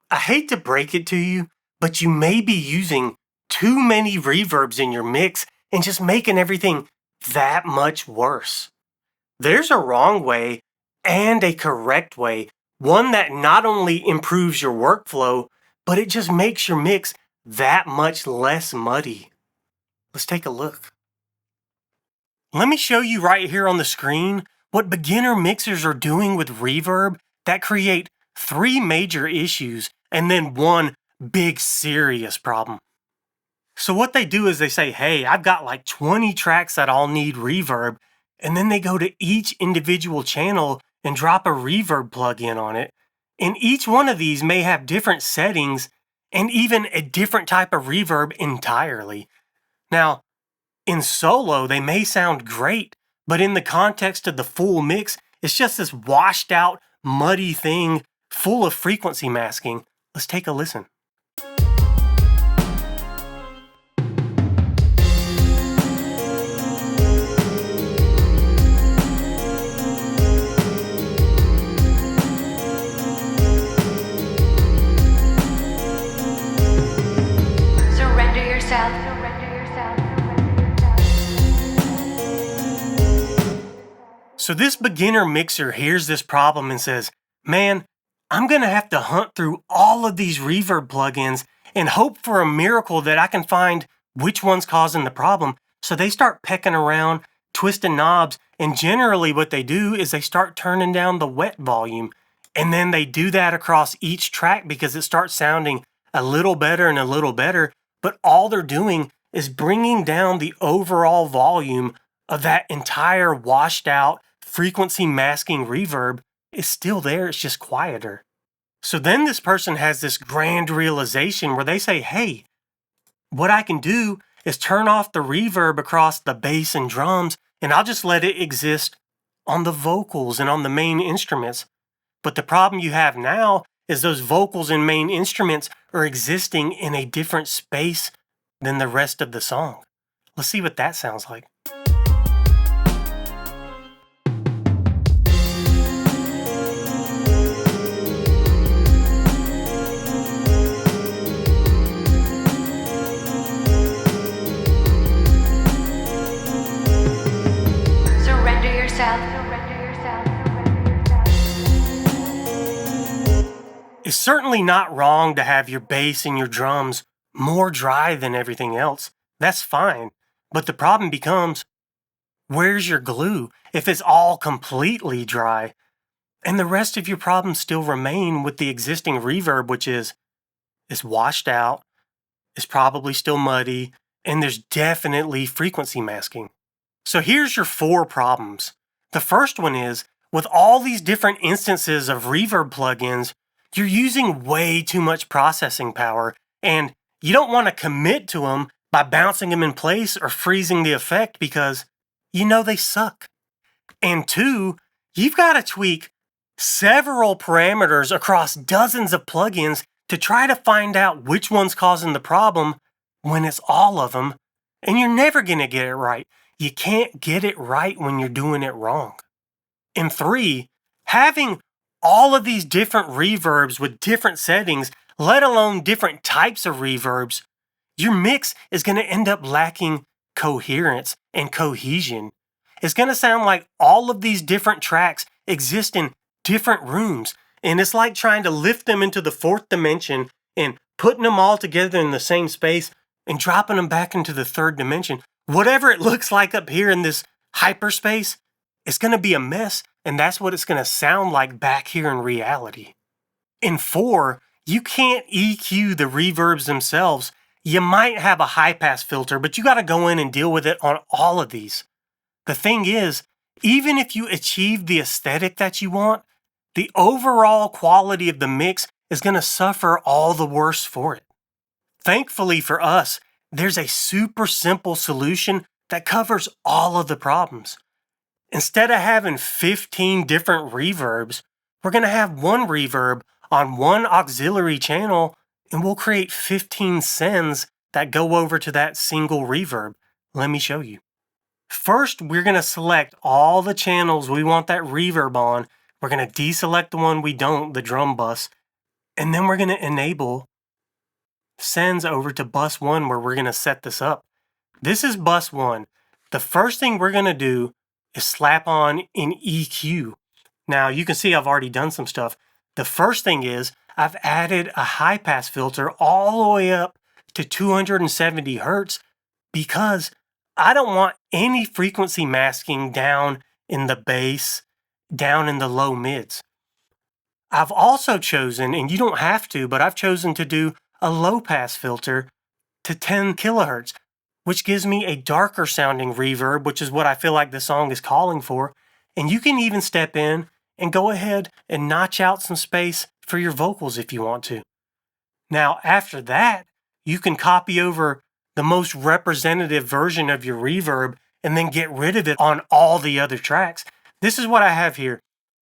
I hate to break it to you, but you may be using too many reverbs in your mix and just making everything that much worse. There's a wrong way and a correct way, one that not only improves your workflow, but it just makes your mix that much less muddy. Let's take a look. Let me show you right here on the screen what beginner mixers are doing with reverb that create 3 major issues and then one big serious problem. So what they do is they say, hey, I've got like 20 tracks that all need reverb, and then they go to each individual channel and drop a reverb plugin on it. And each one of these may have different settings and even a different type of reverb entirely. Now, in solo, they may sound great, but in the context of the full mix, it's just this washed out, muddy thing full of frequency masking. Let's take a listen. Surrender yourself. So this beginner mixer hears this problem and says, man, I'm going to have to hunt through all of these reverb plugins and hope for a miracle that I can find which one's causing the problem. So they start pecking around, twisting knobs, and generally what they do is they start turning down the wet volume. And then they do that across each track because it starts sounding a little better and a little better, but all they're doing is bringing down the overall volume of that entire washed out frequency masking reverb. Is still there, it's just quieter. So then this person has this grand realization where they say, hey, what I can do is turn off the reverb across the bass and drums, and I'll just let it exist on the vocals and on the main instruments. But the problem you have now is those vocals and main instruments are existing in a different space than the rest of the song. Let's see what that sounds like. It's certainly not wrong to have your bass and your drums more dry than everything else. That's fine. But the problem becomes, where's your glue if it's all completely dry? And the rest of your problems still remain with the existing reverb, which is, it's washed out, it's probably still muddy, and there's definitely frequency masking. So here's your 4 problems. The first one is, with all these different instances of reverb plugins, you're using way too much processing power, and you don't want to commit to them by bouncing them in place or freezing the effect because you know they suck. And 2, you've got to tweak several parameters across dozens of plugins to try to find out which one's causing the problem when it's all of them, and you're never going to get it right. You can't get it right when you're doing it wrong. And 3, having all of these different reverbs with different settings, let alone different types of reverbs, your mix is going to end up lacking coherence and cohesion. It's going to sound like all of these different tracks exist in different rooms, and it's like trying to lift them into the 4th dimension and putting them all together in the same space and dropping them back into the 3rd dimension. Whatever it looks like up here in this hyperspace, it's going to be a mess, and that's what it's going to sound like back here in reality. In 4, you can't EQ the reverbs themselves. You might have a high-pass filter, but you got to go in and deal with it on all of these. The thing is, even if you achieve the aesthetic that you want, the overall quality of the mix is going to suffer all the worse for it. Thankfully for us, there's a super simple solution that covers all of the problems. Instead of having 15 different reverbs, we're going to have one reverb on one auxiliary channel, and we'll create 15 sends that go over to that single reverb. Let me show you. First, we're going to select all the channels we want that reverb on. We're going to deselect the one we don't, the drum bus. And then we're going to enable sends over to bus 1 where we're going to set this up. This is bus 1. The first thing we're going to do is slap on an EQ. Now you can see I've already done some stuff. The first thing is I've added a high pass filter all the way up to 270 Hertz because I don't want any frequency masking down in the bass, down in the low mids. I've also chosen, and you don't have to, but I've chosen to do a low pass filter to 10 kilohertz, which gives me a darker sounding reverb, which is what I feel like the song is calling for. And you can even step in and go ahead and notch out some space for your vocals if you want to. Now, after that, you can copy over the most representative version of your reverb and then get rid of it on all the other tracks. This is what I have here.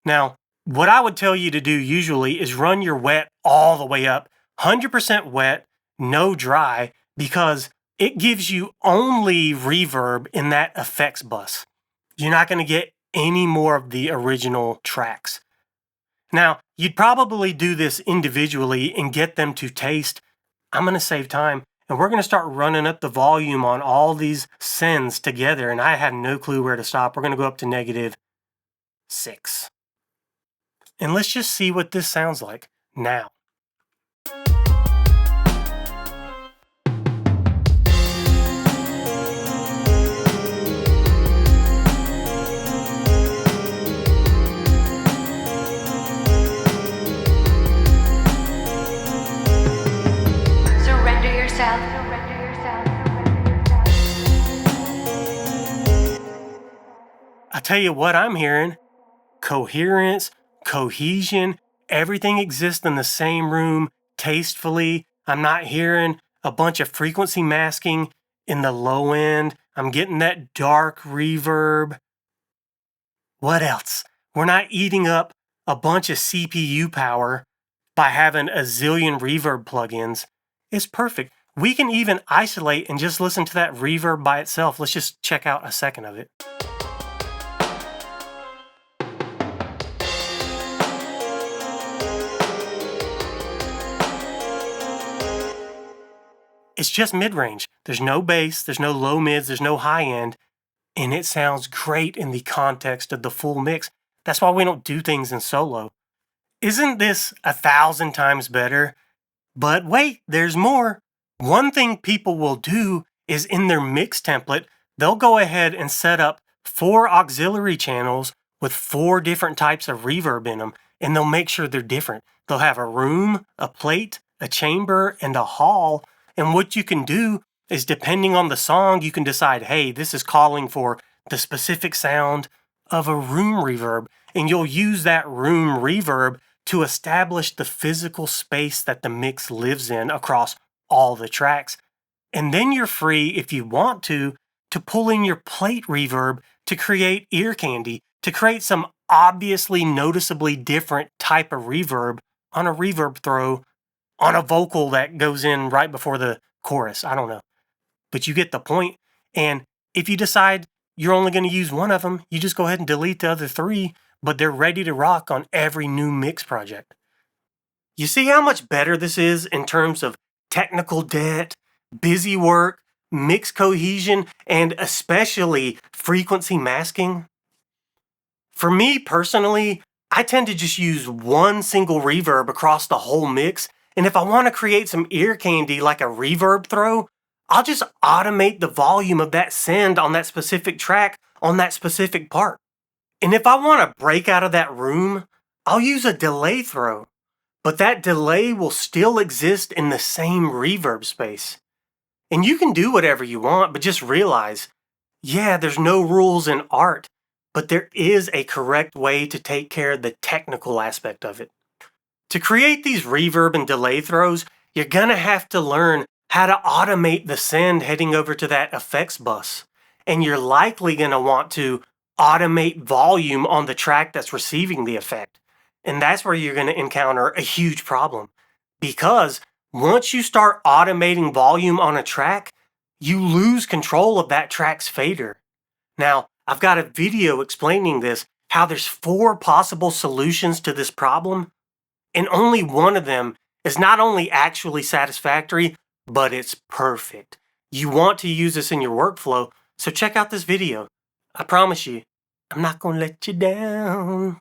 Now, what I would tell you to do usually is run your wet all the way up, 100% wet, no dry, because it gives you only reverb in that effects bus. You're not going to get any more of the original tracks. Now, you'd probably do this individually and get them to taste. I'm going to save time, and we're going to start running up the volume on all these sends together, and I had no clue where to stop. We're going to go up to -6. And let's just see what this sounds like now. Surrender yourself. I tell you what I'm hearing. Coherence, cohesion, everything exists in the same room tastefully. I'm not hearing a bunch of frequency masking in the low end. I'm getting that dark reverb. What else? We're not eating up a bunch of CPU power by having a zillion reverb plugins. It's perfect. We can even isolate and just listen to that reverb by itself. Let's just check out a second of it. It's just mid-range. There's no bass, there's no low mids, there's no high end, and it sounds great in the context of the full mix. That's why we don't do things in solo. Isn't this 1,000 times better? But wait, there's more. One thing people will do is in their mix template, they'll go ahead and set up 4 auxiliary channels with 4 different types of reverb in them, and they'll make sure they're different. They'll have a room, a plate, a chamber, and a hall. And what you can do is, depending on the song, you can decide, hey, this is calling for the specific sound of a room reverb. And you'll use that room reverb to establish the physical space that the mix lives in across all the tracks. And then you're free, if you want to pull in your plate reverb to create ear candy, to create some obviously noticeably different type of reverb on a reverb throw on a vocal that goes in right before the chorus. I don't know. But you get the point. And if you decide you're only going to use one of them, you just go ahead and delete the other 3, but they're ready to rock on every new mix project. You see how much better this is in terms of technical debt, busy work, mix cohesion, and especially frequency masking? For me personally, I tend to just use one single reverb across the whole mix. And if I want to create some ear candy like a reverb throw, I'll just automate the volume of that send on that specific track on that specific part. And if I want to break out of that room, I'll use a delay throw. But that delay will still exist in the same reverb space. And you can do whatever you want, but just realize, yeah, there's no rules in art, but there is a correct way to take care of the technical aspect of it. To create these reverb and delay throws, you're going to have to learn how to automate the send heading over to that effects bus. And you're likely going to want to automate volume on the track that's receiving the effect. And that's where you're going to encounter a huge problem. Because once you start automating volume on a track, you lose control of that track's fader. Now, I've got a video explaining this, how there's 4 possible solutions to this problem. And only one of them is not only actually satisfactory, but it's perfect. You want to use this in your workflow, so check out this video. I promise you, I'm not gonna let you down.